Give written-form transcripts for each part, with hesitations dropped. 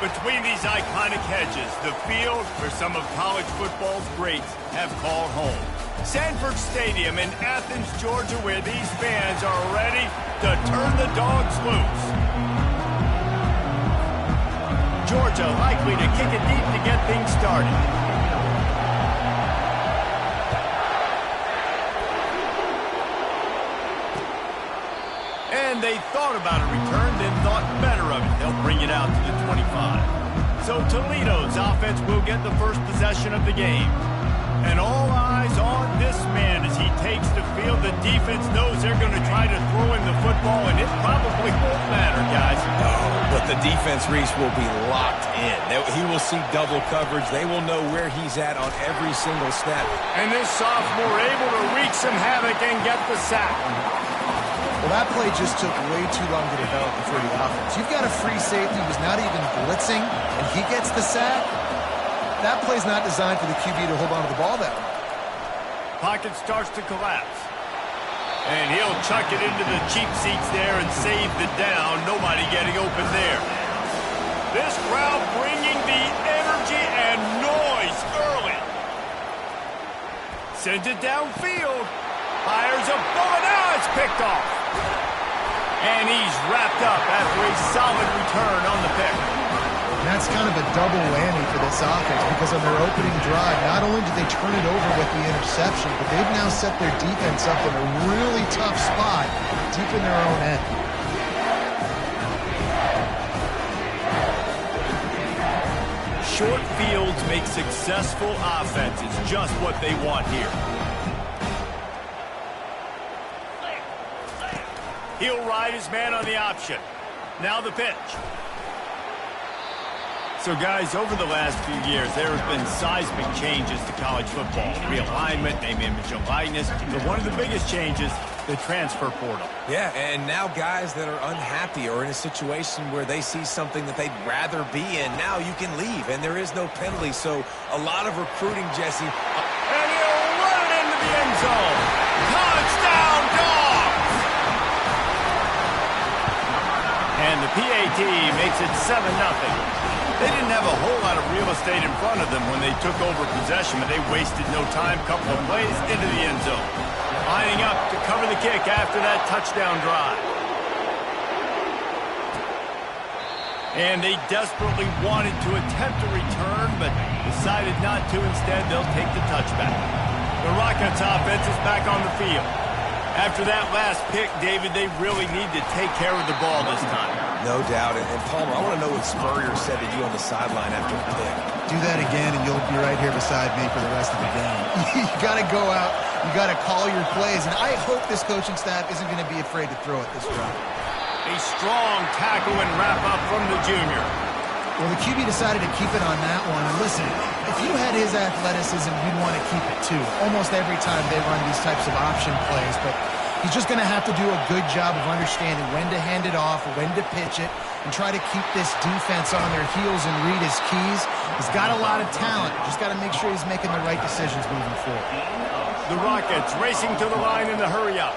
Between these iconic hedges, the field where some of college football's greats have called home. Sanford Stadium in Athens, Georgia, where these fans are ready to turn the dogs loose. Georgia likely to kick it deep to get things started. And they thought about a return, then thought better of it. They'll bring it out to the 25. So Toledo's offense will get the first possession of the game. And all eyes on this man as he takes the field. The defense knows they're going to try to throw in the football, and it probably won't matter, guys. Oh, but the defense, Reese, will be locked in. He will see double coverage. They will know where he's at on every single snap. And this sophomore able to wreak some havoc and get the sack. Well, that play just took way too long to develop for the offense. You've got a free safety who's not even blitzing, and he gets the sack. That play's not designed for the QB to hold on to the ball that way. Pocket starts to collapse. And he'll chuck it into the cheap seats there and save the down. Nobody getting open there. This crowd bringing the energy and noise early. Sends it downfield. Fires a bullet. Now it's picked off. And he's wrapped up after a solid return on the pick. And that's kind of a double whammy for this offense because on their opening drive, not only did they turn it over with the interception, but they've now set their defense up in a really tough spot deep in their own end. Short fields make successful offenses, just what they want here. He'll ride his man on the option. Now the pitch. So, guys, over the last few years, there have been seismic changes to college football. Realignment, name, image, and likeness. But one of the biggest changes, the transfer portal. Yeah, and now guys that are unhappy or in a situation where they see something that they'd rather be in, now you can leave, and there is no penalty. So, a lot of recruiting, Jesse. And he'll run it into the end zone. Touchdown, Dogs! And the PAT makes it 7-0. They didn't have a whole lot of real estate in front of them when they took over possession, but they wasted no time. Couple of plays into the end zone. Lining up to cover the kick after that touchdown drive. And they desperately wanted to attempt a return, but decided not to. Instead, they'll take the touchback. The Rockets offense is back on the field. After that last pick, David, they really need to take care of the ball this time. No doubt. And Palmer, I want to know what Spurrier said to you on the sideline after the pick. Do that again, and you'll be right here beside me for the rest of the game. You got to go out. You got to call your plays. And I hope this coaching staff isn't going to be afraid to throw it this drive. A strong tackle and wrap-up from the junior. Well, the QB decided to keep it on that one. And listen, if you had his athleticism, you'd want to keep it too. Almost every time they run these types of option plays. But he's just going to have to do a good job of understanding when to hand it off, when to pitch it, and try to keep this defense on their heels and read his keys. He's got a lot of talent. Just got to make sure he's making the right decisions moving forward. The Rockets racing to the line in the hurry-up.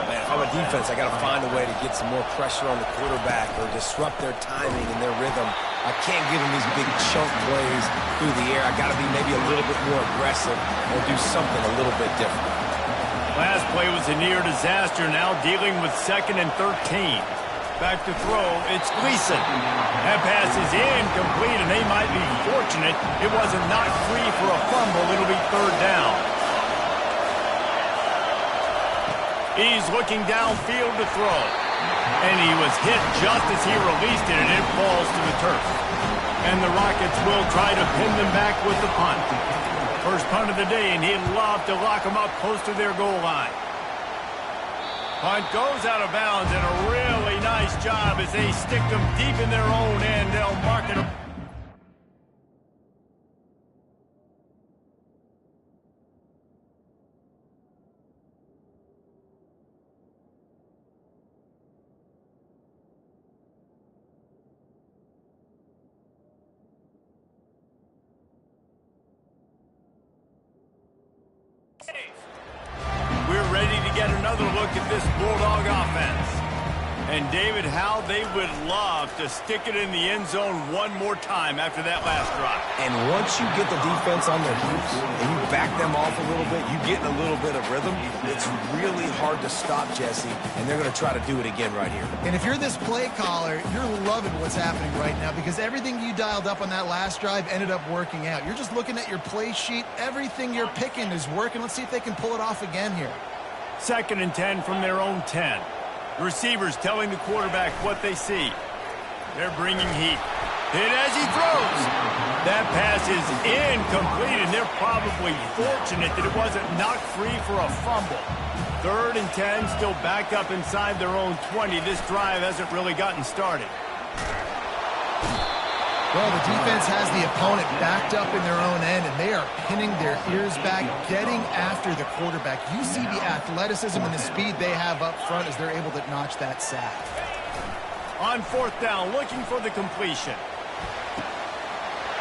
Man, if I'm a defense, I got to find a way to get some more pressure on the quarterback or disrupt their timing and their rhythm. I can't give them these big chunk plays through the air. I got to be maybe a little bit more aggressive or do something a little bit different. Last play was a near disaster. Now dealing with 2nd and 13. Back to throw, it's Gleason. That pass is incomplete, and they might be fortunate it wasn't knocked free for a fumble. It'll be 3rd down. He's looking downfield to throw. And he was hit just as he released it, and it falls to the turf. And the Rockets will try to pin them back with the punt. First punt of the day, and he'd love to lock them up close to their goal line. Punt goes out of bounds, and a really nice job as they stick them deep in their own end. They'll mark it. We're ready to get another look at this Bulldog offense. And, David, how they would love to stick it in the end zone one more time after that last drive. And once you get the defense on their heels and you back them off a little bit, you get in a little bit of rhythm, it's really hard to stop, Jesse, and they're going to try to do it again right here. And if you're this play caller, you're loving what's happening right now because everything you dialed up on that last drive ended up working out. You're just looking at your play sheet. Everything you're picking is working. Let's see if they can pull it off again here. 2nd and 10 from their own 10. Receivers telling the quarterback what they see. They're bringing heat. Hit as he throws. That pass is incomplete, and they're probably fortunate that it wasn't knocked free for a fumble. 3rd and 10, still back up inside their own 20. This drive hasn't really gotten started. Well, the defense has the opponent backed up in their own end, and they are pinning their ears back, getting after the quarterback. You see the athleticism and the speed they have up front as they're able to notch that sack. On 4th down, looking for the completion.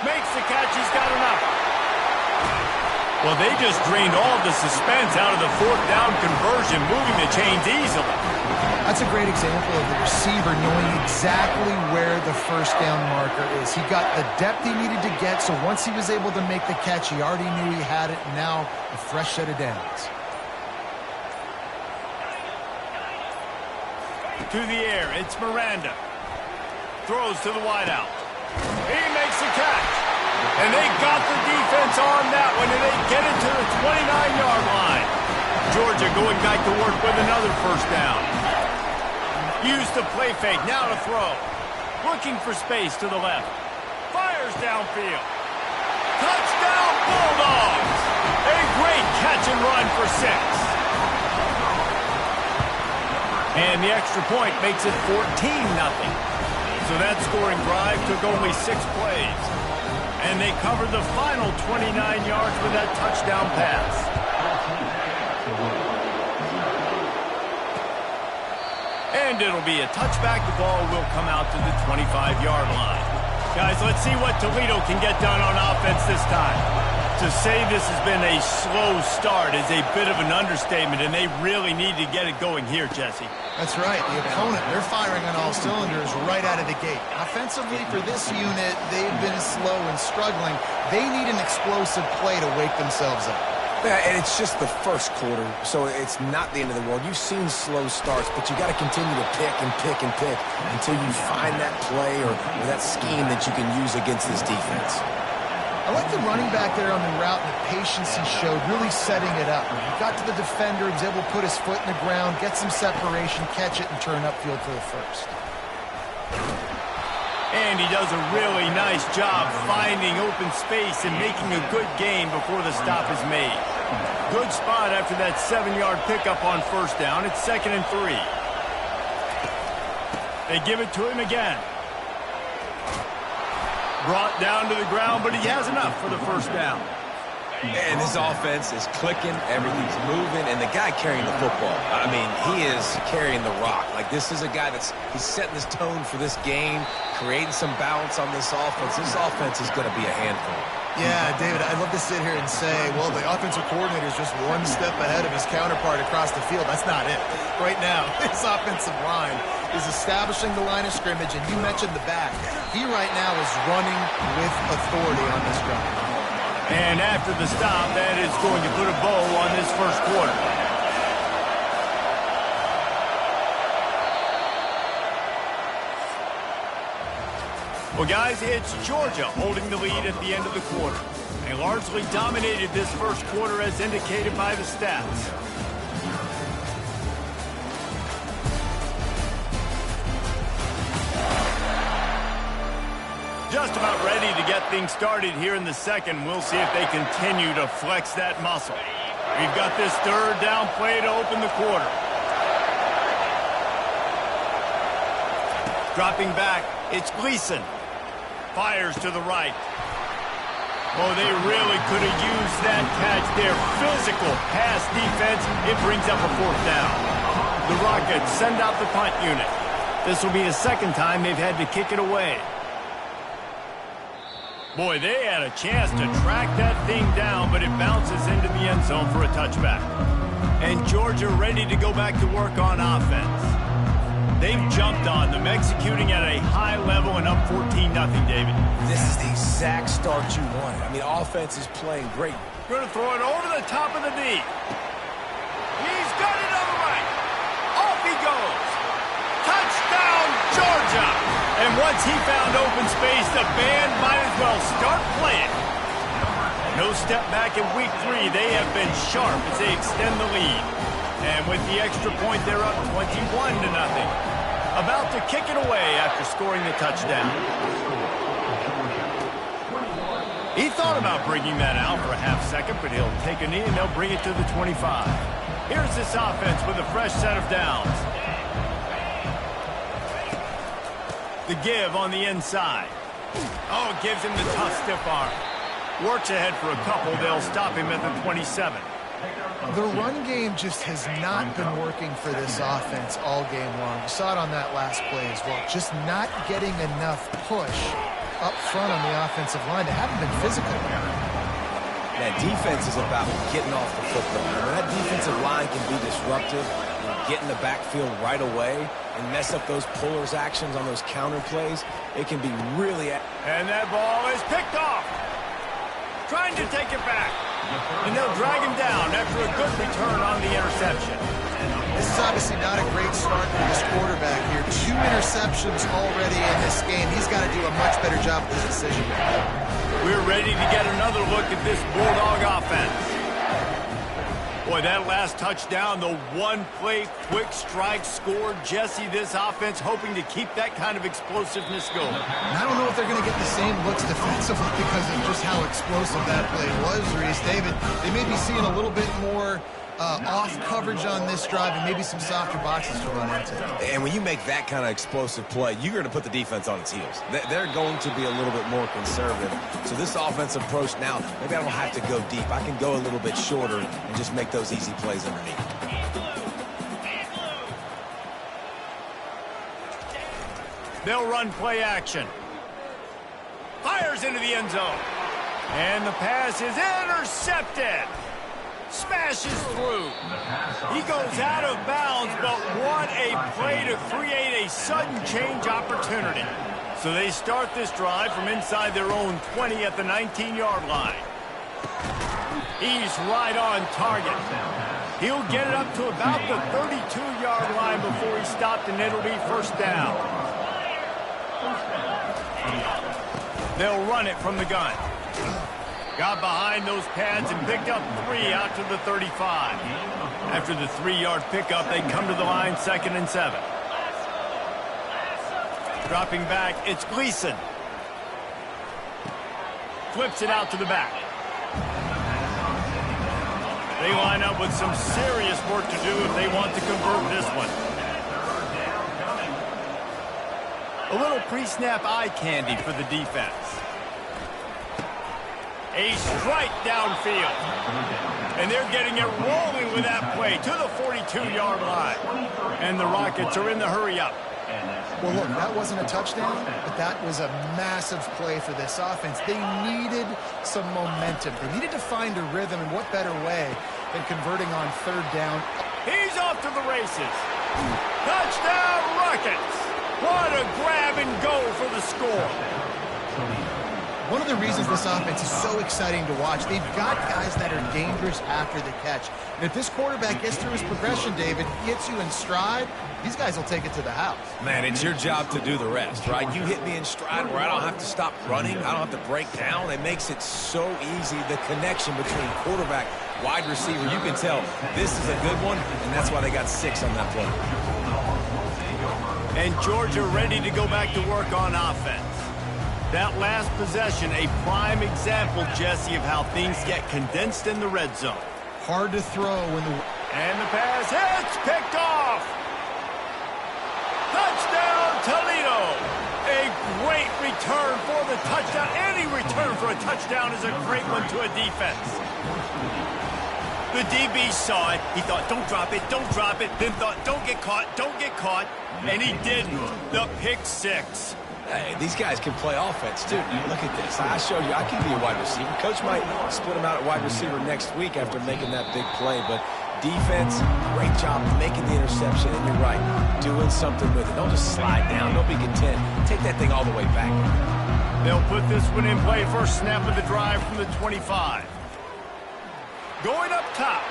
Makes the catch. He's got enough. Well, they just drained all of the suspense out of the 4th down conversion, moving the chains easily. That's a great example of the receiver knowing exactly where the 1st down marker is. He got the depth he needed to get, so once he was able to make the catch, he already knew he had it, and now a fresh set of downs. To the air, it's Miranda. Throws to the wideout. He makes the catch. And they got the defense on that one, and they get it to the 29-yard line. Georgia going back to work with another 1st down. Used the play fake, now to throw. Looking for space to the left. Fires downfield. Touchdown Bulldogs! A great catch and run for 6. And the extra point makes it 14-0. So that scoring drive took only 6 plays. And they covered the final 29 yards with that touchdown pass. And it'll be a touchback. The ball will come out to the 25-yard line. Guys, let's see what Toledo can get done on offense this time. To say this has been a slow start is a bit of an understatement, and they really need to get it going here, Jesse. That's right. The opponent, they're firing on all cylinders right out of the gate. Offensively, for this unit, they've been slow and struggling. They need an explosive play to wake themselves up. Yeah, and it's just the 1st quarter, so it's not the end of the world. You've seen slow starts, but you got to continue to pick and pick and pick until you find that play or that scheme that you can use against this defense. I like the running back there on the route and the patience he showed, really setting it up. He got to the defender, he was able to put his foot in the ground, get some separation, catch it, and turn upfield for the 1st. And he does a really nice job finding open space and making a good gain before the stop is made. Good spot after that 7-yard pickup on 1st down. It's 2nd and 3. They give it to him again. Brought down to the ground, but he has enough for the 1st down. And this offense is clicking, everything's moving, and the guy carrying the football, I mean, he is carrying the rock. Like, this is a guy he's setting this tone for this game, creating some balance on this offense. This offense is going to be a handful. Yeah, David, I'd love to sit here and say, well, the offensive coordinator is just one step ahead of his counterpart across the field. That's not it. Right now, this offensive line is establishing the line of scrimmage, and you mentioned the back. He right now is running with authority on this drive. And after the stop, that is going to put a bow on this 1st quarter. Well, guys, it's Georgia holding the lead at the end of the quarter. They largely dominated this 1st quarter as indicated by the stats. Just about ready to get things started here in the 2nd. We'll see if they continue to flex that muscle. We've got this 3rd down play to open the quarter. Dropping back, it's Gleason. Fires to the right. Oh, they really could have used that catch there. Physical pass defense. It brings up a 4th down. The Rockets send out the punt unit. This will be the 2nd time they've had to kick it away. Boy, they had a chance to track that thing down, but it bounces into the end zone for a touchback. And Georgia ready to go back to work on offense. They've jumped on them, executing at a high level and up 14-0, David. This is the exact start you wanted. I mean, offense is playing great. Going to throw it over the top of the knee. He's got it on the right. Off he goes. Touchdown, Georgia. And once he found open space, the band might as well start playing. No step back in week 3. They have been sharp as they extend the lead. And with the extra point, they're up 21-0. About to kick it away after scoring the touchdown. He thought about bringing that out for a half second, but he'll take a knee and they'll bring it to the 25. Here's this offense with a fresh set of downs. The give on the inside. Oh, gives him the tough stiff arm. Works ahead for a couple. They'll stop him at the 27. The run game just has not been working for this offense all game long. You saw it on that last play as well. Just not getting enough push up front on the offensive line. They haven't been physical. That defense is about getting off the football. When that defensive line can be disruptive and get in the backfield right away and mess up those pullers actions on those counter plays, it can be really... And that ball is picked off. Trying to take it back. And they'll drag him down after a good return on the interception. This is obviously not a great start for this quarterback here. 2 interceptions already in this game. He's got to do a much better job with his decision making. We're ready to get another look at this Bulldog offense. Boy, that last touchdown, the one-play quick strike score. Jesse, this offense hoping to keep that kind of explosiveness going. And I don't know if they're going to get the same looks defensively because of just how explosive that play was, Reese. David, they may be seeing a little bit more off coverage on this drive and maybe some softer boxes to run into. And when you make that kind of explosive play, you're going to put the defense on its heels. They're going to be a little bit more conservative. So this offensive approach now, maybe I don't have to go deep. I can go a little bit shorter and just make those easy plays underneath. They'll run play action. Fires into the end zone. And the pass is intercepted. Smashes through. He goes out of bounds, but what a play to create a sudden change opportunity. So they start this drive from inside their own 20 at the 19-yard line. He's right on target. He'll get it up to about the 32-yard line before he's stopped, and it'll be first down. They'll run it from the gun. Got behind those pads and picked up 3 out to the 35. After the 3-yard pickup, they come to the line 2nd and 7. Dropping back, it's Gleason. Flips it out to the back. They line up with some serious work to do if they want to convert this one. A little pre-snap eye candy for the defense. A strike downfield. And they're getting it rolling with that play to the 42-yard line. And the Rockets are in the hurry-up. Well, look, that wasn't a touchdown, but that was a massive play for this offense. They needed some momentum. They needed to find a rhythm, and what better way than converting on 3rd down. He's off to the races. Touchdown, Rockets. What a grab and go for the score. One of the reasons this offense is so exciting to watch, they've got guys that are dangerous after the catch. And if this quarterback gets through his progression, David, gets you in stride, these guys will take it to the house. Man, it's your job to do the rest, right? You hit me in stride where I don't have to stop running. I don't have to break down. It makes it so easy, the connection between quarterback, wide receiver. You can tell this is a good one, and that's why they got 6 on that play. And Georgia ready to go back to work on offense. That last possession, a prime example, Jesse, of how things get condensed in the red zone. Hard to throw when the... And the pass hits, picked off. Touchdown, Toledo. A great return for the touchdown. Any return for a touchdown is a great one to a defense. The DB saw it. He thought, don't drop it, don't drop it. Then thought, don't get caught, don't get caught. And he didn't. The pick 6. Hey, these guys can play offense, too. Look at this. I showed you I can be a wide receiver. Coach might split him out at wide receiver next week after making that big play, but Defense, great job making the interception, and you're right, doing something with it. Don't just slide down. Don't be content. Take that thing all the way back. They'll put this one in play. First snap of the drive from the 25. Going up top.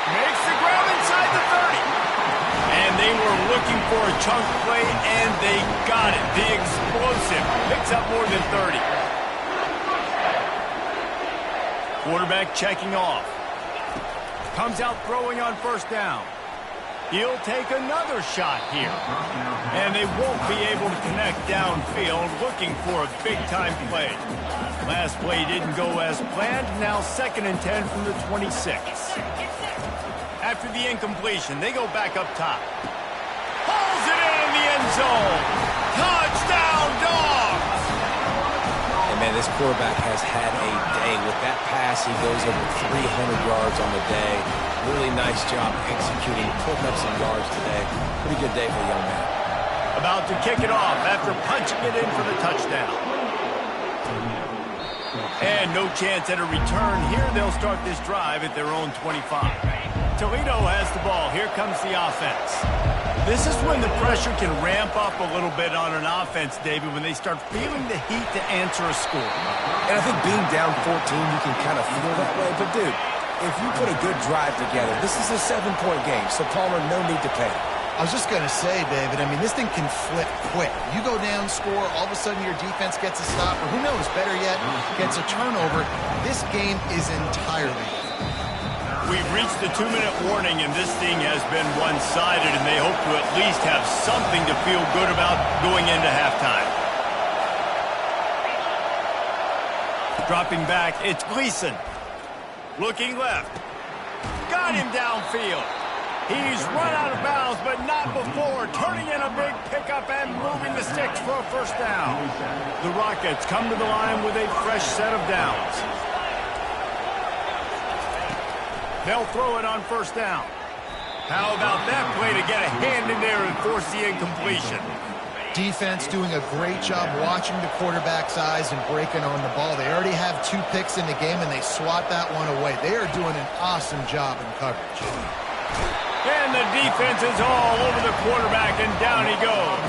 Makes the ground inside the 30. And they were looking for a chunk play, and they got it. The explosive picks up more than 30. Quarterback checking off. Comes out throwing on first down. He'll take another shot here. And they won't be able to connect downfield, looking for a big-time play. Last play didn't go as planned. Now 2nd and 10 from the 26. After the incompletion, they go back up top. Pulls it in the end zone. Touchdown, Dogs! And, man, this quarterback has had a day. With that pass, he goes over 300 yards on the day. Really nice job executing, putting up some yards today. Pretty good day for the young man. About to kick it off after punching it in for the touchdown. And no chance at a return here. They'll start this drive at their own 25. Toledo has the ball. Here comes the offense. This is when the pressure can ramp up a little bit on an offense, David, when they start feeling the heat to answer a score. And I think being down 14, you can kind of feel that way. But, dude, if you put a good drive together, this is a 7-point game, so Palmer, no need to panic. I was just going to say, David, I mean, this thing can flip quick. You go down, score, all of a sudden your defense gets a stop, or who knows, better yet, gets a turnover. This game is entirely different. We've reached the 2-minute warning, and this thing has been one-sided, and they hope to at least have something to feel good about going into halftime. Dropping back, it's Gleason. Looking left. Got him downfield. He's run out of bounds, but not before. Turning in a big pickup and moving the sticks for a first down. The Rockets come to the line with a fresh set of downs. They'll throw it on first down. How about that play to get a hand in there and force the incompletion? Defense doing a great job watching the quarterback's eyes and breaking on the ball. They already have 2 picks in the game, and they swat that one away. They are doing an awesome job in coverage. And the defense is all over the quarterback, and down he goes.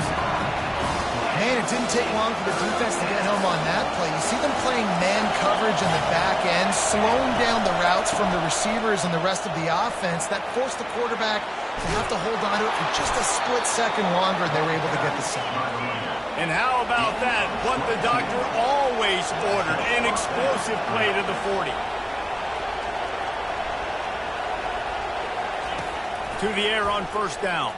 Man, it didn't take long for the defense to get home on that play. You see them playing man coverage in the back end, slowing down the routes from the receivers and the rest of the offense. That forced the quarterback to have to hold on to it for just a split second longer, and they were able to get the sack. And how about that? What the doctor always ordered, an explosive play to the 40. To the air on first down.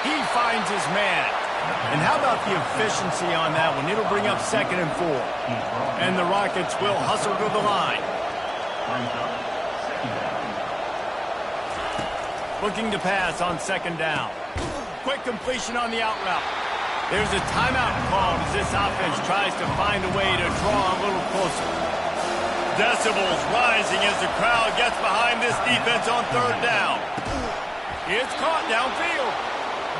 He finds his man. And how about the efficiency on that one? It'll bring up 2nd and 4. And the Rockets will hustle to the line. Looking to pass on 2nd down. Quick completion on the out route. There's a timeout called as this offense tries to find a way to draw a little closer. Decibels rising as the crowd gets behind this defense on 3rd down. It's caught downfield.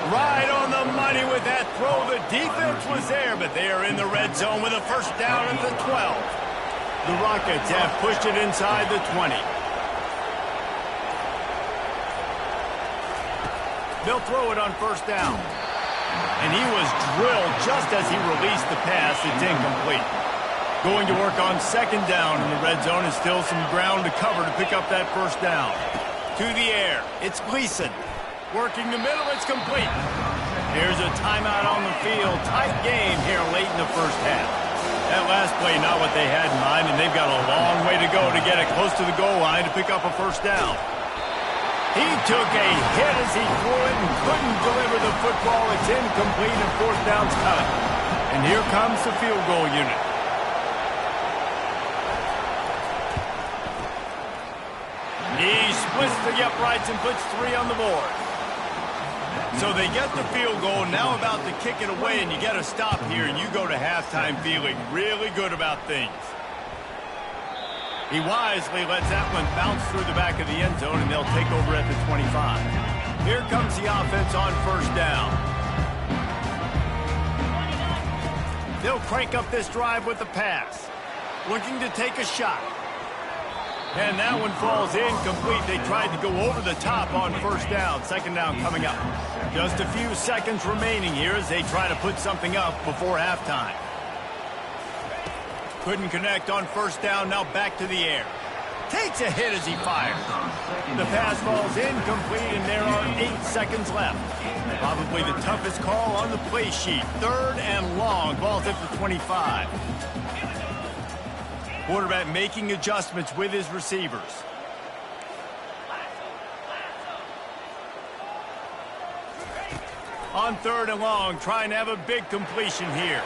Right on the money with that throw. The defense was there, but they are in the red zone with a first down at the 12. The Rockets have pushed it inside the 20. They'll throw it on first down. And he was drilled just as he released the pass. It's incomplete. Going to work on 2nd down in the red zone, and still some ground to cover to pick up that first down. To the air, it's Gleason. Working the middle, it's complete. Here's a timeout on the field. Tight game here late in the first half. That last play, not what they had in mind, and they've got a long way to go to get it close to the goal line to pick up a first down. He took a hit as he threw it and couldn't deliver the football. It's incomplete, and 4th down's cut. And here comes the field goal unit. He splits the uprights and puts 3 on the board. So they get the field goal, now about to kick it away, and you get a stop here, and you go to halftime feeling really good about things. He wisely lets that one bounce through the back of the end zone, and they'll take over at the 25. Here comes the offense on first down. They'll crank up this drive with the pass. Looking to take a shot. And that one falls incomplete. They tried to go over the top on first down. Second down coming up. Just a few seconds remaining here as they try to put something up before halftime. Couldn't connect on first down. Now back to the air. Takes a hit as he fires. The pass falls incomplete, and there are 8 seconds left. Probably the toughest call on the play sheet. Third and long. Ball's at the 25. Quarterback making adjustments with his receivers. On third and long, trying to have a big completion here.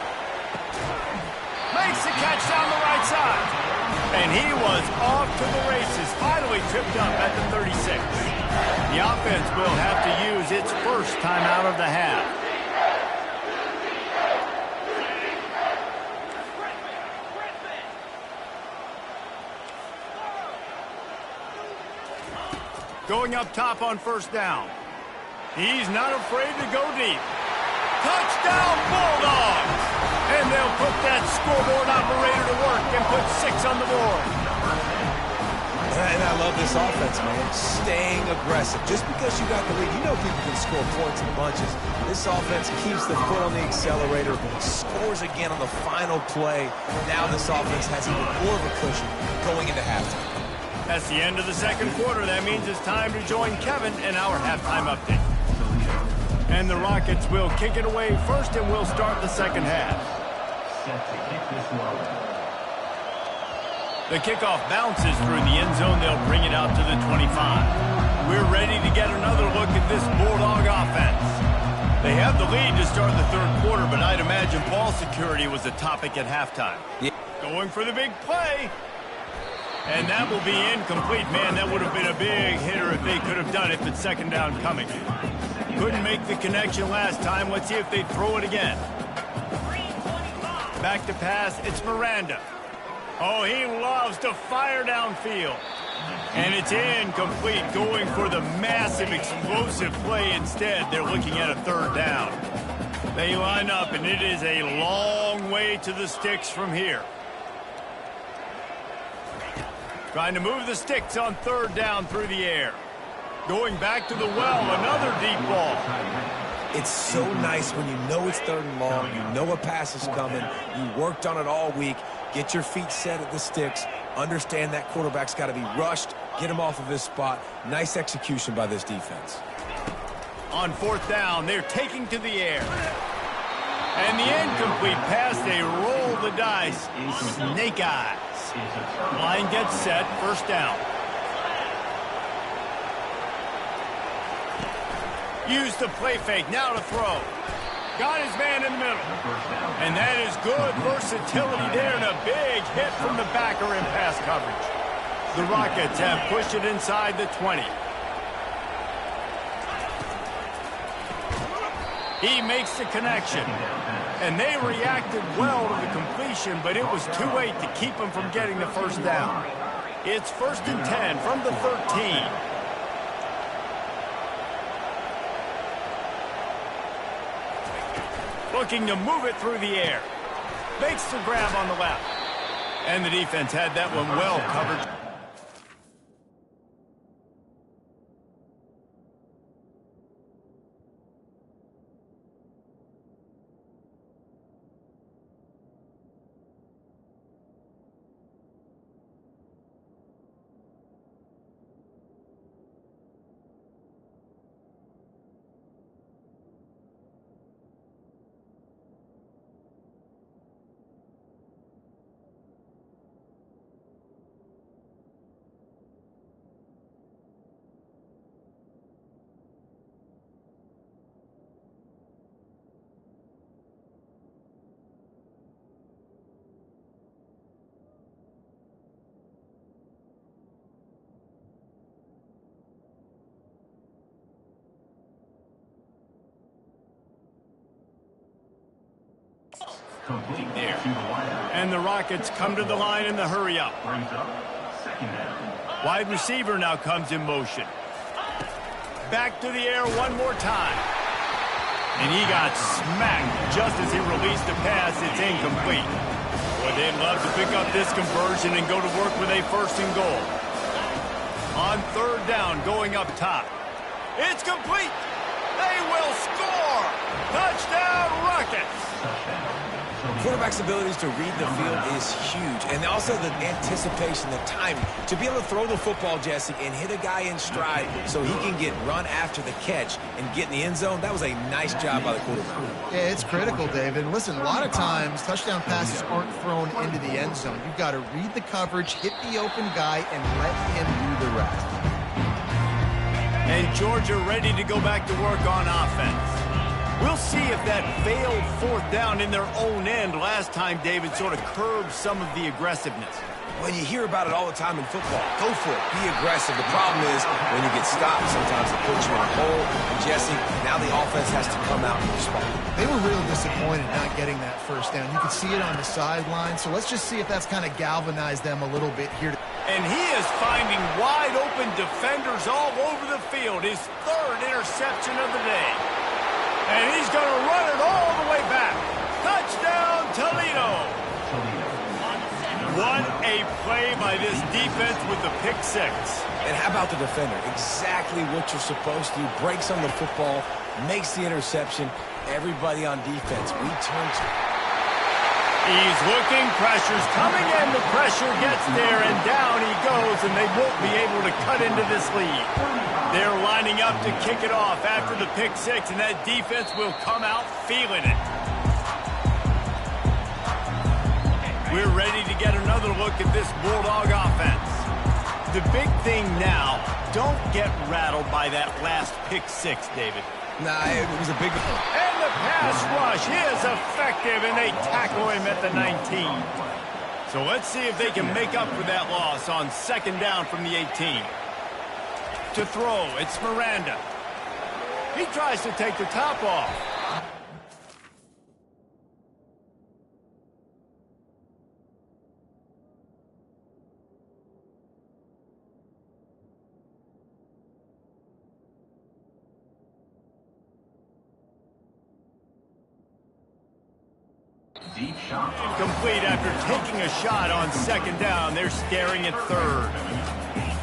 Makes the catch down the right side. And he was off to the races. Finally tripped up at the 36. The offense will have to use its first timeout of the half. Going up top on first down. He's not afraid to go deep. Touchdown, Bulldogs! And they'll put that scoreboard operator to work and put 6 on the board. And I love this offense, man. Staying aggressive. Just because you got the lead, you know people can score points in bunches. This offense keeps the foot on the accelerator, scores again on the final play. Now this offense has even more of a cushion going into halftime. That's the end of the second quarter. That means it's time to join Kevin in our halftime update. And the Rockets will kick it away first, and we'll start the second half. The kickoff bounces through the end zone. They'll bring it out to the 25. We're ready to get another look at this Bulldog offense. They have the lead to start the third quarter, but I'd imagine ball security was a topic at halftime. Yeah. Going for the big play. And that will be incomplete. Man, that would have been a big hitter if they could have done it, but second down coming. Couldn't make the connection last time. Let's see if they throw it again. Back to pass. It's Miranda. Oh, he loves to fire downfield. And it's incomplete, going for the massive, explosive play instead. They're looking at a third down. They line up, and it is a long way to the sticks from here. Trying to move the sticks on third down through the air. Going back to the well, another deep ball. It's so nice when you know it's third and long, you know a pass is coming, you worked on it all week, get your feet set at the sticks, understand that quarterback's got to be rushed, get him off of his spot. Nice execution by this defense. On fourth down, they're taking to the air. And the incomplete pass, they roll the dice. Snake eyes. Line gets set, first down. Use the play fake, now to throw. Got his man in the middle. And that is good versatility there, and a big hit from the backer in pass coverage. The Rockets have pushed it inside the 20. He makes the connection. And they reacted well to the completion, but it was too late to keep him from getting the first down. It's 1st and 10 from the 13. Looking to move it through the air. Makes the grab on the left. And the defense had that one well covered. There. And the Rockets come to the line in the hurry-up. Wide receiver now comes in motion. Back to the air one more time. And he got smacked just as he released the pass. It's incomplete. Boy, they'd love to pick up this conversion and go to work with a 1st and goal. On third down, going up top. It's complete. They will score. Touchdown, Rockets. Quarterback's abilities to read the field is huge. And also the anticipation, the timing. To be able to throw the football, Jesse, and hit a guy in stride so he can get run after the catch and get in the end zone, that was a nice job by the quarterback. Yeah, it's critical, David. Listen, a lot of times touchdown passes aren't thrown into the end zone. You've got to read the coverage, hit the open guy, and let him do the rest. And Georgia ready to go back to work on offense. We'll see if that failed fourth down in their own end last time, David, sort of curbed some of the aggressiveness. When you hear about it all the time in football, go for it. Be aggressive. The problem is when you get stopped, sometimes it puts you in a hole. And, Jesse, now the offense has to come out and respond. They were real disappointed not getting that first down. You could see it on the sideline. So let's just see if that's kind of galvanized them a little bit here. And he is finding wide-open defenders all over the field. His third interception of the day. And he's going to run it all the way back. Touchdown, Toledo. What a play by this defense with the pick six. And how about the defender? Exactly what you're supposed to do. Breaks on the football, makes the interception. Everybody on defense returns it. He's looking, pressure's coming in, the pressure gets there, and down he goes, and they won't be able to cut into this lead. They're lining up to kick it off after the pick six, and that defense will come out feeling it. We're ready to get another look at this Bulldog offense. The big thing now, don't get rattled by that last pick six, David. Nah, it was a big... And the pass rush is effective, and they tackle him at the 19. So let's see if they can make up for that loss on second down from the 18. To throw, it's Miranda. He tries to take the top off. Deep shot. Complete after taking a shot on second down. They're staring at third.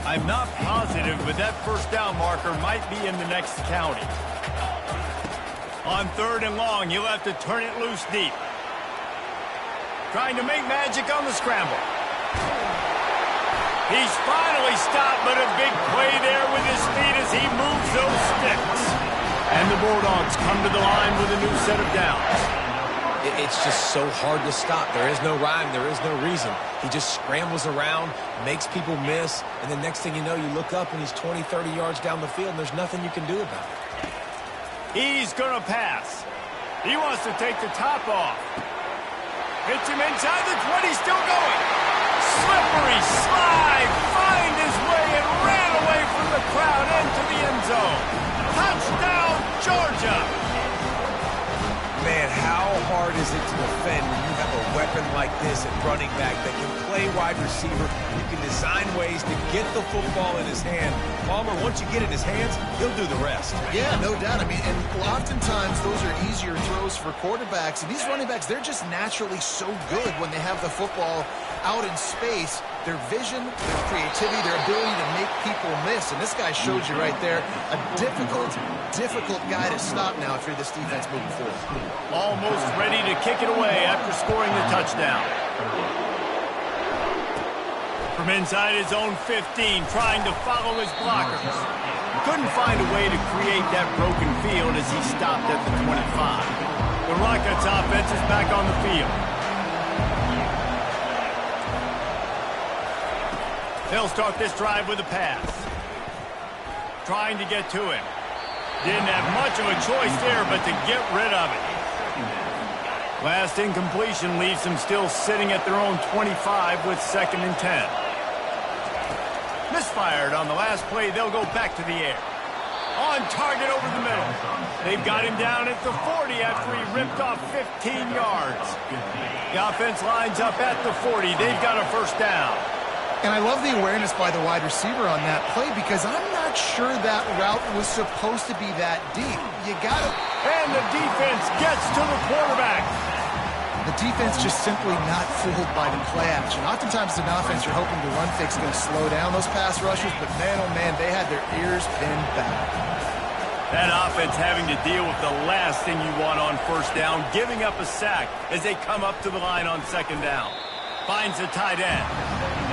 I'm not positive, but that first down marker might be in the next county. On third and long, he'll have to turn it loose deep. Trying to make magic on the scramble. He's finally stopped, but a big play there with his feet as he moves those sticks. And the Bulldogs come to the line with a new set of downs. It's just so hard to stop. There is no rhyme. There is no reason. He just scrambles around, makes people miss, and the next thing you know, you look up and he's 20, 30 yards down the field, and there's nothing you can do about it. He's going to pass. He wants to take the top off. Hits him inside the 20, still going. Slippery slide, find his way and ran away from the crowd into the end zone. Touchdown, Georgia. Man, how hard is it to defend when you have a weapon like this at running back that can play wide receiver? You can design ways to get the football in his hand. Palmer, once you get it in his hands, he'll do the rest. Yeah, no doubt. I mean, and oftentimes those are easier throws for quarterbacks. And these running backs, they're just naturally so good when they have the football out in space. Their vision, their creativity, their ability to make people miss. And this guy showed you right there, a difficult guy to stop now if you're this defense moving forward. Almost ready to kick it away after scoring the touchdown. From inside his own 15, trying to follow his blockers. Couldn't find a way to create that broken field as he stopped at the 25. The Rockets offense is back on the field. They'll start this drive with a pass. Trying to get to him. Didn't have much of a choice there, but to get rid of it. Last incompletion leaves them still sitting at their own 25 with 2nd and 10. Misfired on the last play. They'll go back to the air. On target over the middle. They've got him down at the 40 after he ripped off 15 yards. The offense lines up at the 40. They've got a first down. And I love the awareness by the wide receiver on that play because I'm not sure that route was supposed to be that deep. You got it. And the defense gets to the quarterback. The defense just simply not fooled by the play action. Oftentimes, as an offense, you're hoping the run fake is going to slow down those pass rushers, but man, oh man, they had their ears pinned back. That offense having to deal with the last thing you want on first down, giving up a sack as they come up to the line on second down. Finds a tight end.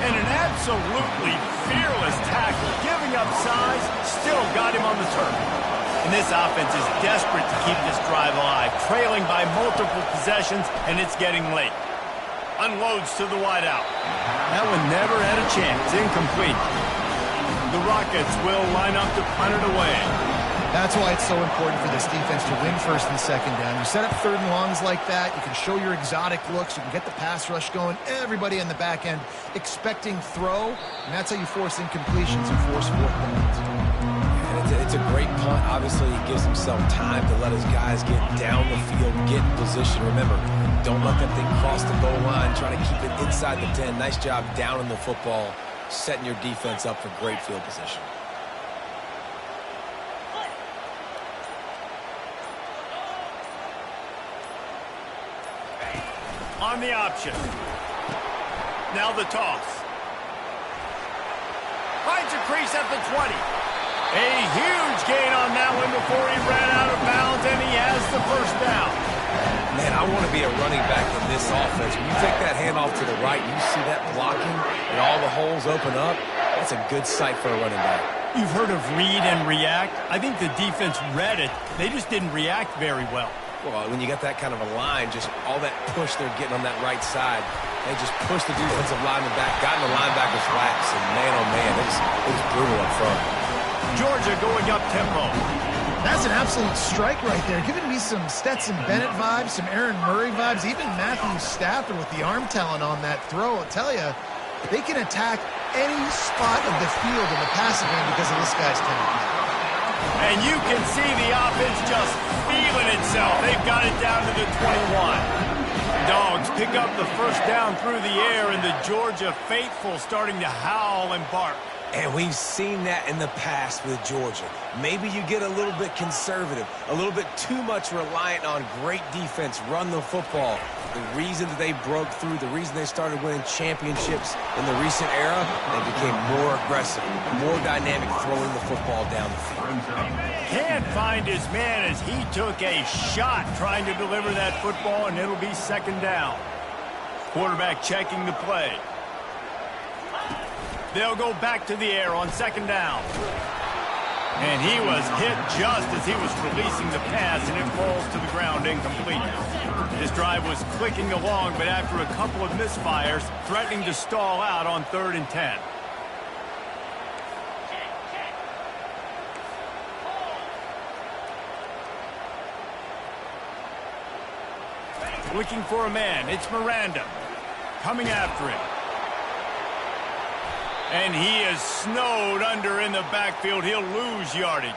And an absolutely fearless tackle, giving up size, still got him on the turf. And this offense is desperate to keep this drive alive, trailing by multiple possessions, and it's getting late. Unloads to the wideout. That one never had a chance. Incomplete. The Rockets will line up to punt it away. That's why it's so important for this defense to win first and second down. You set up third and longs like that, you can show your exotic looks, you can get the pass rush going, everybody in the back end expecting throw, and that's how you force incompletions and force fourth downs. It's a great punt. Obviously, he gives himself time to let his guys get down the field, get in position. Remember, don't let that thing cross the goal line. Try to keep it inside the 10. Nice job down in the football, setting your defense up for great field position. On the option. Now the toss. Finds a crease at the 20. A huge gain on that one before he ran out of bounds, and he has the first down. Man, I want to be a running back in this offense. When you take that handoff to the right, you see that blocking and all the holes open up. That's a good sight for a running back. You've heard of read and react. I think the defense read it. They just didn't react very well. Well, when you got that kind of a line, just all that push they're getting on that right side, they just push the defensive lineman back, got in the linebacker's laps, and man, oh man, it was brutal up front. Georgia going up tempo. That's an absolute strike right there, giving me some Stetson Bennett vibes, some Aaron Murray vibes, even Matthew Stafford with the arm talent on that throw. I'll tell you, they can attack any spot of the field in the passing game because of this guy's talent. And you can see the offense just feeling itself. They've got it down to the 21. Dogs pick up the first down through the air, and the Georgia faithful starting to howl and bark. And we've seen that in the past with Georgia. Maybe you get a little bit conservative, a little bit too much reliant on great defense, run the football. The reason that they broke through, the reason they started winning championships in the recent era, they became more aggressive, more dynamic throwing the football down the field. Can't find his man as he took a shot trying to deliver that football, and it'll be second down. Quarterback checking the play. They'll go back to the air on second down. And he was hit just as he was releasing the pass, and it falls to the ground incomplete. His drive was clicking along, but after a couple of misfires, threatening to stall out on 3rd and 10. Looking for a man. It's Miranda. Coming after him. And he is snowed under in the backfield. He'll lose yardage.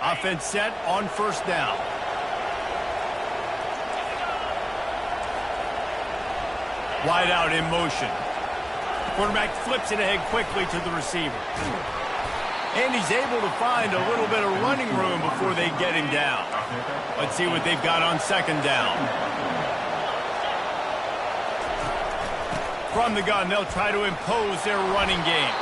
Offense set on first down. Wide out in motion. Quarterback flips it ahead quickly to the receiver. And he's able to find a little bit of running room before they get him down. Let's see what they've got on second down. From the gun, they'll try to impose their running game.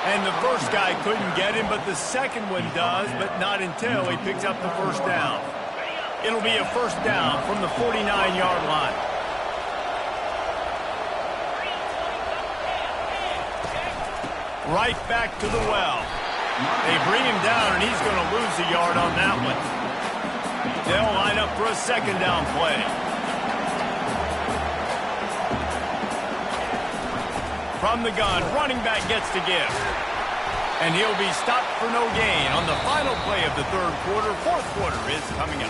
And the first guy couldn't get him, but the second one does, but not until he picks up the first down. It'll be a first down from the 49-yard line. Right back to the well. They bring him down, and he's going to lose a yard on that one. They'll line up for a second down play. From the gun, running back gets to give. And he'll be stopped for no gain on the final play of the third quarter. Fourth quarter is coming up.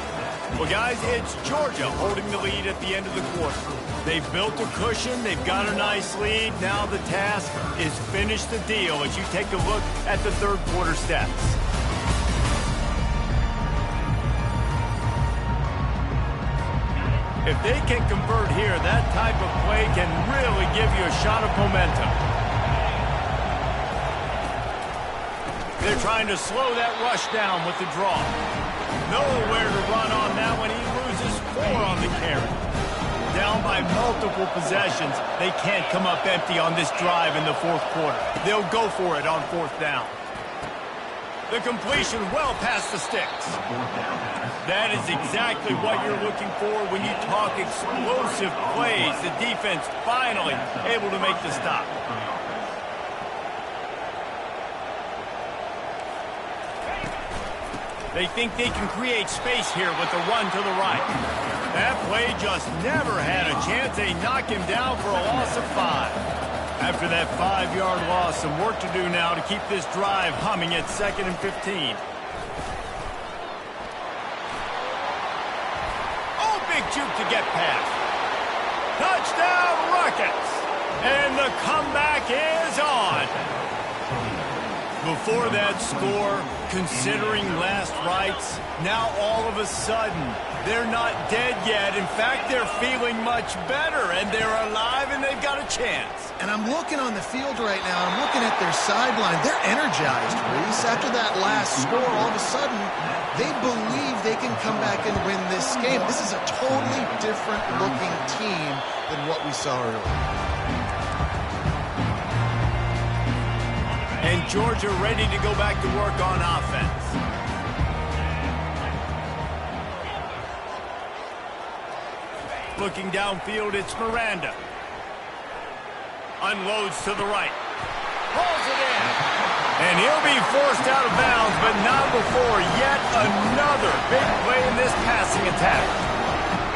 Well, guys, it's Georgia holding the lead at the end of the quarter. They've built a cushion. They've got a nice lead. Now the task is finish the deal as you take a look at the third quarter stats. If they can convert here, that type of play can really give you a shot of momentum. They're trying to slow that rush down with the draw. Nowhere to run on that one. He loses 4 on the carry. Down by multiple possessions. They can't come up empty on this drive in the fourth quarter. They'll go for it on fourth down. The completion well past the sticks. That is exactly what you're looking for when you talk explosive plays. The defense finally able to make the stop. They think they can create space here with the run to the right. That play just never had a chance. They knock him down for a loss of 5. After that 5-yard loss, some work to do now to keep this drive humming at 2nd and 15. Oh, big juke to get past. Touchdown, Rockets! And the comeback is on. Before that score, considering last rites, now all of a sudden, they're not dead yet. In fact, they're feeling much better, and they're alive, and they've got a chance. And I'm looking on the field right now. I'm looking at their sideline. They're energized, Reese. After that last score, all of a sudden, they believe they can come back and win this game. This is a totally different-looking team than what we saw earlier. And Georgia ready to go back to work on offense. Looking downfield, it's Miranda. Unloads to the right. Pulls it in. And he'll be forced out of bounds, but not before yet another big play in this passing attack.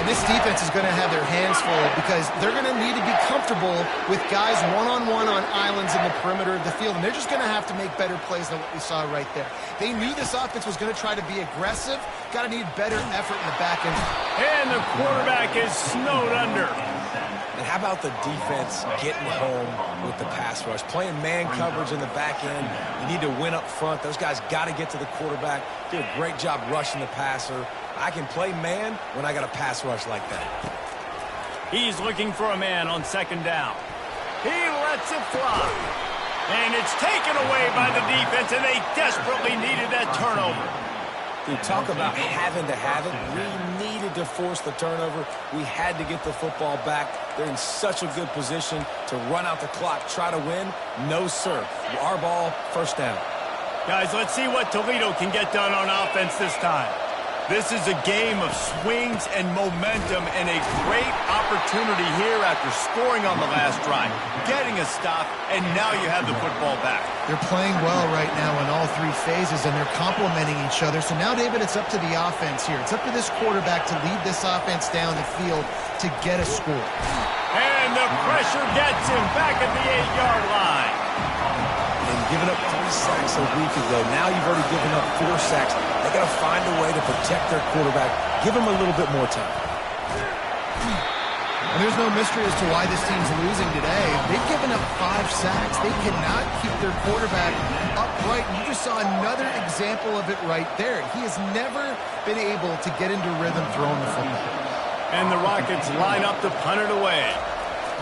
And this defense is going to have their hands full because they're going to need to be comfortable with guys one-on-one on islands in the perimeter of the field. And they're just going to have to make better plays than what we saw right there. They knew this offense was going to try to be aggressive. Got to need better effort in the back end. And the quarterback is snowed under. And how about the defense getting home with the pass rush? Playing man coverage in the back end. You need to win up front. Those guys got to get to the quarterback. Do a great job rushing the passer. I can play man when I got a pass rush like that. He's looking for a man on 2nd down. He lets it fly. And it's taken away by the defense, and they desperately needed that turnover. Dude, talk about having to have it. We needed to force the turnover. We had to get the football back. They're in such a good position to run out the clock, try to win. No, sir. Our ball, 1st down. Guys, let's see what Toledo can get done on offense this time. This is a game of swings and momentum and a great opportunity here after scoring on the last drive, getting a stop, and now you have the football back. They're playing well right now in all 3 phases, and they're complementing each other. So now, David, it's up to the offense here. It's up to this quarterback to lead this offense down the field to get a score. And the pressure gets him back at the 8-yard line. And giving up 3 sacks a week ago. Now you've already given up 4 sacks. They got to find a way to protect their quarterback. Give him a little bit more time. And there's no mystery as to why this team's losing today. They've given up 5 sacks. They cannot keep their quarterback upright. You just saw another example of it right there. He has never been able to get into rhythm throwing the football. And the Rockets line up to punt it away.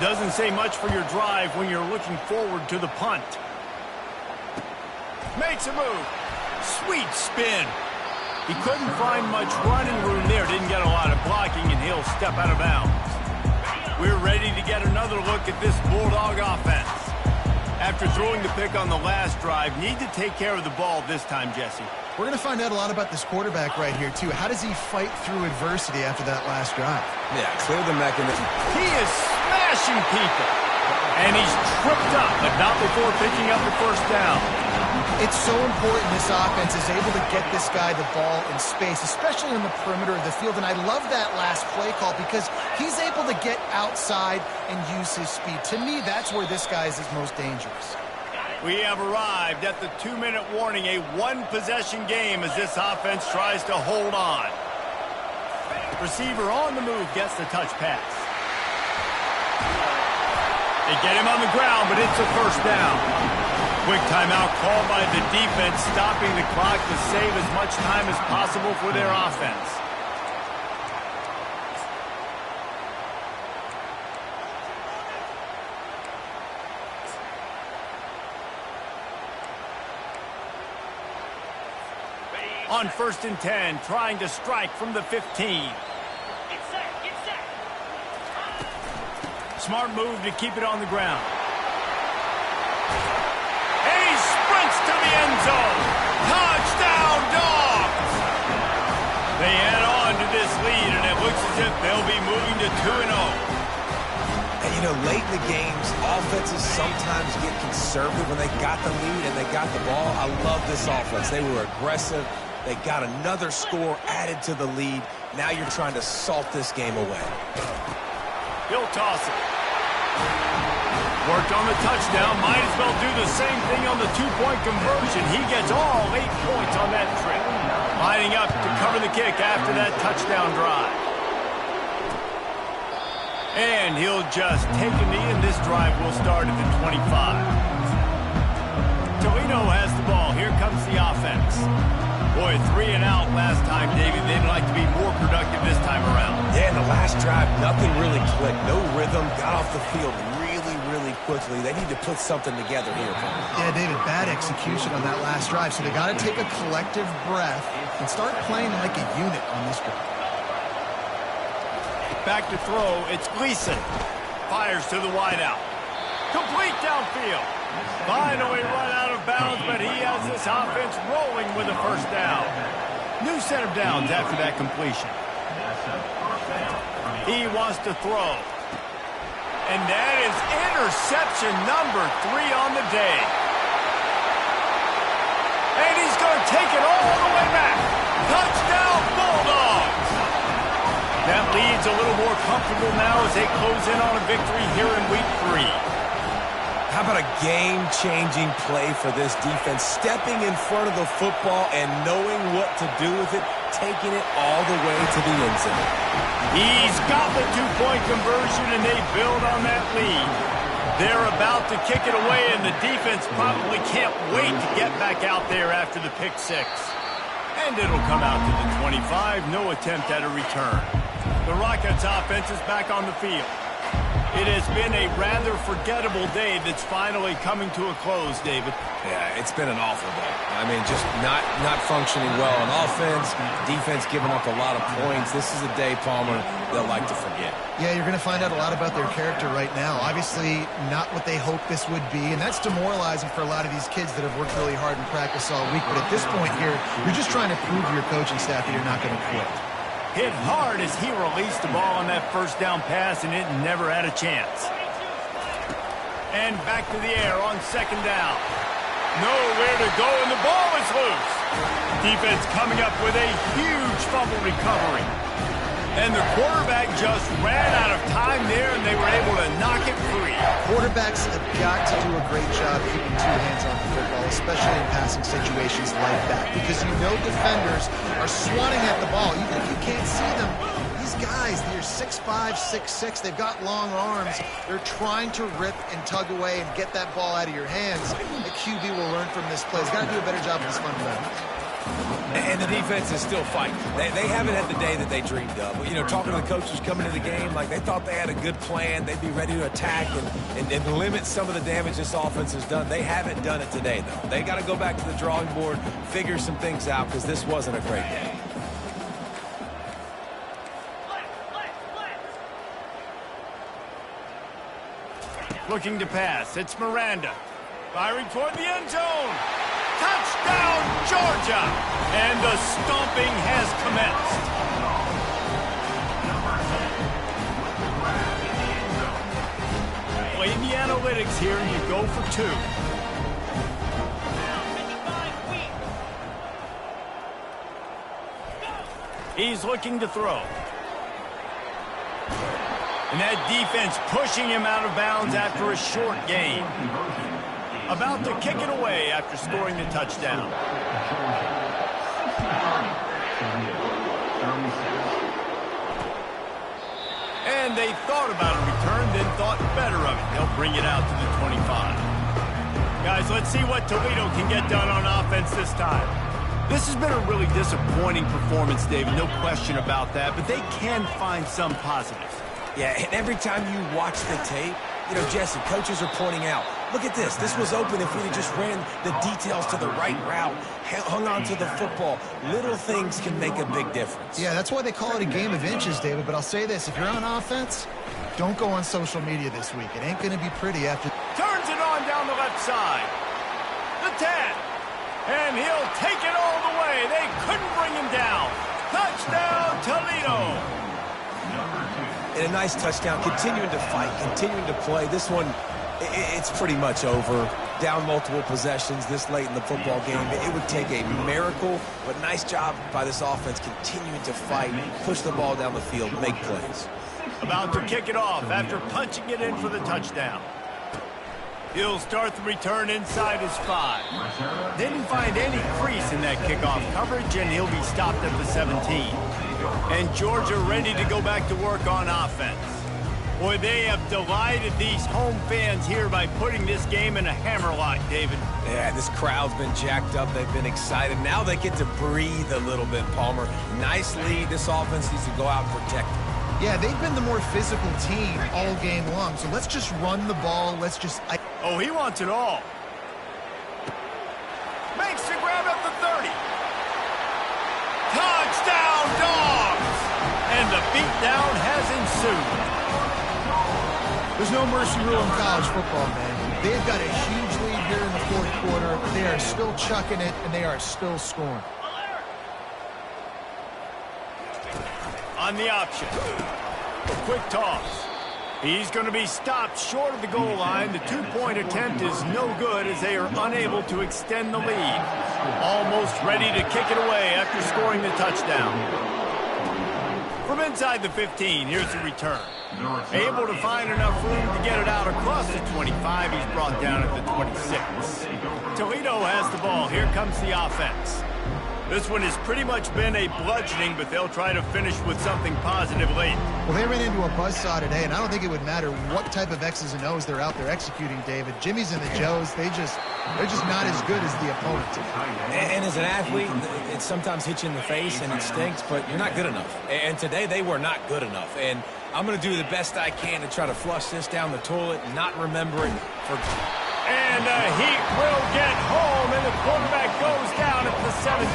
Doesn't say much for your drive when you're looking forward to the punt. Makes a move. Sweet spin. He couldn't find much running room there. Didn't get a lot of blocking, and he'll step out of bounds. We're ready to get another look at this Bulldog offense. After throwing the pick on the last drive, need to take care of the ball this time, Jesse. We're going to find out a lot about this quarterback right here, too. How does he fight through adversity after that last drive? Yeah, clear the mechanism. He is smashing people. And he's tripped up, but not before picking up the 1st down. It's so important this offense is able to get this guy the ball in space, especially on the perimeter of the field. And I love that last play call because he's able to get outside and use his speed. To me, that's where this guy is his most dangerous. We have arrived at the 2-minute warning, a 1-possession game as this offense tries to hold on. Receiver on the move gets the touch pass. They get him on the ground, but it's a first down. Quick timeout called by the defense, stopping the clock to save as much time as possible for their offense. On 1st and 10, trying to strike from the 15. Smart move to keep it on the ground. And he sprints to the end zone. Touchdown, Dogs! They add on to this lead, and it looks as if they'll be moving to 2-0. And, you know, late in the games, offenses sometimes get conservative when they got the lead and they got the ball. I love this offense. They were aggressive. They got another score added to the lead. Now you're trying to salt this game away. He'll toss it. Worked on the touchdown. Might as well do the same thing on the two-point conversion. He gets all 8 points on that trip. Lining up to cover the kick after that touchdown drive. And he'll just take a knee, and this drive will start at the 25. Toledo has the ball. Here comes the offense. Boy, 3 and out last time, David. They'd like to be more productive this time around. Yeah, in the last drive, nothing really clicked. No rhythm. Got off the field really quickly. They need to put something together here. Yeah, David, bad execution on that last drive. So they got to take a collective breath and start playing like a unit on this drive. Back to throw. It's Gleason. Fires to the wideout. Complete downfield. Finally run out of bounds, but he has this offense rolling with a first down. New set of downs after that completion. He wants to throw. And that is interception number 3 on the day. And he's going to take it all the way back. Touchdown, Bulldogs! That lead's a little more comfortable now as they close in on a victory here in Week 3. How about a game-changing play for this defense? Stepping in front of the football and knowing what to do with it, taking it all the way to the end zone. He's got the two-point conversion, and they build on that lead. They're about to kick it away, and the defense probably can't wait to get back out there after the pick six. And it'll come out to the 25. No attempt at a return. The Rockets offense is back on the field. It has been a rather forgettable day that's finally coming to a close, David. Yeah, it's been an awful day. I mean, just not functioning well on offense, defense giving up a lot of points. This is a day, Palmer, they'll like to forget. Yeah, you're going to find out a lot about their character right now. Obviously, not what they hoped this would be, and that's demoralizing for a lot of these kids that have worked really hard in practice all week. But at this point here, you're just trying to prove to your coaching staff that you're not going to quit. Hit hard as he released the ball on that first down pass, and it never had a chance. And back to the air on second down. Nowhere to go, and the ball is loose. Defense coming up with a huge fumble recovery. And the quarterback just ran out of time there, and they were able to knock it free. Quarterbacks have got to do a great job keeping 2 hands on the football, especially in passing situations like that, because you know defenders are swatting at the ball. Even if you can't see them, these guys, they're 6'5", 6'6", they've got long arms. They're trying to rip and tug away and get that ball out of your hands. The QB will learn from this play. He's got to do a better job of his fundamentals. And the defense is still fighting. They haven't had the day that they dreamed of. You know, talking to the coaches coming into the game, like they thought they had a good plan. They'd be ready to attack and limit some of the damage this offense has done. They haven't done it today, though. They got to go back to the drawing board, figure some things out, because this wasn't a great day. Looking to pass. It's Miranda. Firing toward the end zone. Touchdown, Georgia! And the stomping has commenced. Playing the analytics here, and you go for 2. He's looking to throw. And that defense pushing him out of bounds after a short gain. About to kick it away after scoring the touchdown. And they thought about a return, then thought better of it. They'll bring it out to the 25. Guys, let's see what Toledo can get done on offense this time. This has been a really disappointing performance, David, no question about that, but they can find some positives. Yeah, and every time you watch the tape, you know, Jesse, coaches are pointing out, look at this. This was open if we had just ran the details to the right route, hung on to the football. Little things can make a big difference. Yeah, that's why they call it a game of inches, David. But I'll say this, if you're on offense, don't go on social media this week. It ain't going to be pretty after... Turns it on down the left side. The 10. And he'll take it all the way. They couldn't bring him down. Touchdown, Toledo. And a nice touchdown, continuing to fight, continuing to play. This one, it's pretty much over. Down multiple possessions this late in the football game. It would take a miracle, but nice job by this offense continuing to fight, push the ball down the field, make plays. About to kick it off after punching it in for the touchdown. He'll start the return inside his 5. Didn't find any crease in that kickoff coverage, and he'll be stopped at the 17. And Georgia ready to go back to work on offense. Boy, they have delighted these home fans here by putting this game in a hammerlock, David. Yeah, this crowd's been jacked up. They've been excited. Now they get to breathe a little bit, Palmer. Nice lead. This offense needs to go out and protect it. Yeah, they've been the more physical team all game long. So let's just run the ball. Let's just... Oh, he wants it all. Makes the grab at the 30. Touchdown, Dogs! And the beatdown has ensued. There's no mercy rule in college football, man. They've got a huge lead here in the fourth quarter. They are still chucking it, and they are still scoring. On the option. A quick toss. He's going to be stopped short of the goal line. The two-point attempt is no good as they are unable to extend the lead. Almost ready to kick it away after scoring the touchdown. From inside the 15, here's the return. Able to find enough room to get it out across the 25. He's brought down at the 26. Toledo has the ball. Here comes the offense. This one has pretty much been a bludgeoning, but they'll try to finish with something positive late. Well, they ran into a buzzsaw today, and I don't think it would matter what type of X's and O's they're out there executing, David. Jimmy's and the Joes, they're just not as good as the opponent. And as an athlete, it sometimes hits you in the face and it stinks, but you're not good enough. And today they were not good enough. And I'm going to do the best I can to try to flush this down the toilet and not remember it for... And he will get home, and the quarterback goes down at the 17.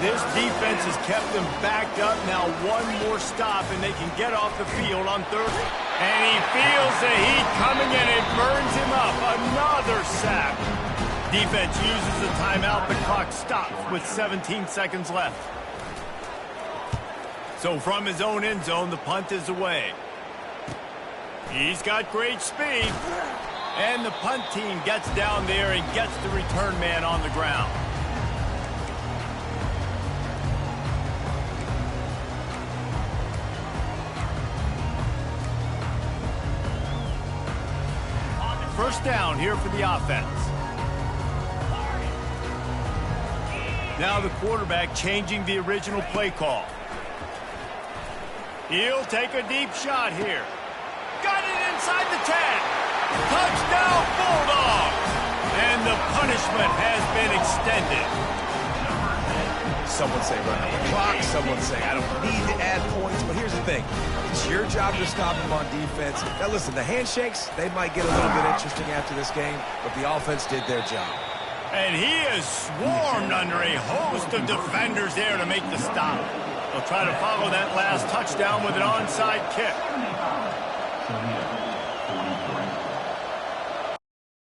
This defense has kept them backed up. Now one more stop, and they can get off the field on third. And he feels the heat coming in. It burns him up. Another sack. Defense uses the timeout. The clock stops with 17 seconds left. So from his own end zone, the punt is away. He's got great speed. And the punt team gets down there and gets the return man on the ground. First down here for the offense. Now the quarterback changing the original play call. He'll take a deep shot here. Got it inside the 10. Touchdown, Bulldogs! And the punishment has been extended. Someone say run out the clock. Someone say I don't need to add points. But here's the thing. It's your job to stop them on defense. Now, listen, the handshakes, they might get a little bit interesting after this game, but the offense did their job. And he is swarmed under a host of defenders there to make the stop. They'll try to follow that last touchdown with an onside kick.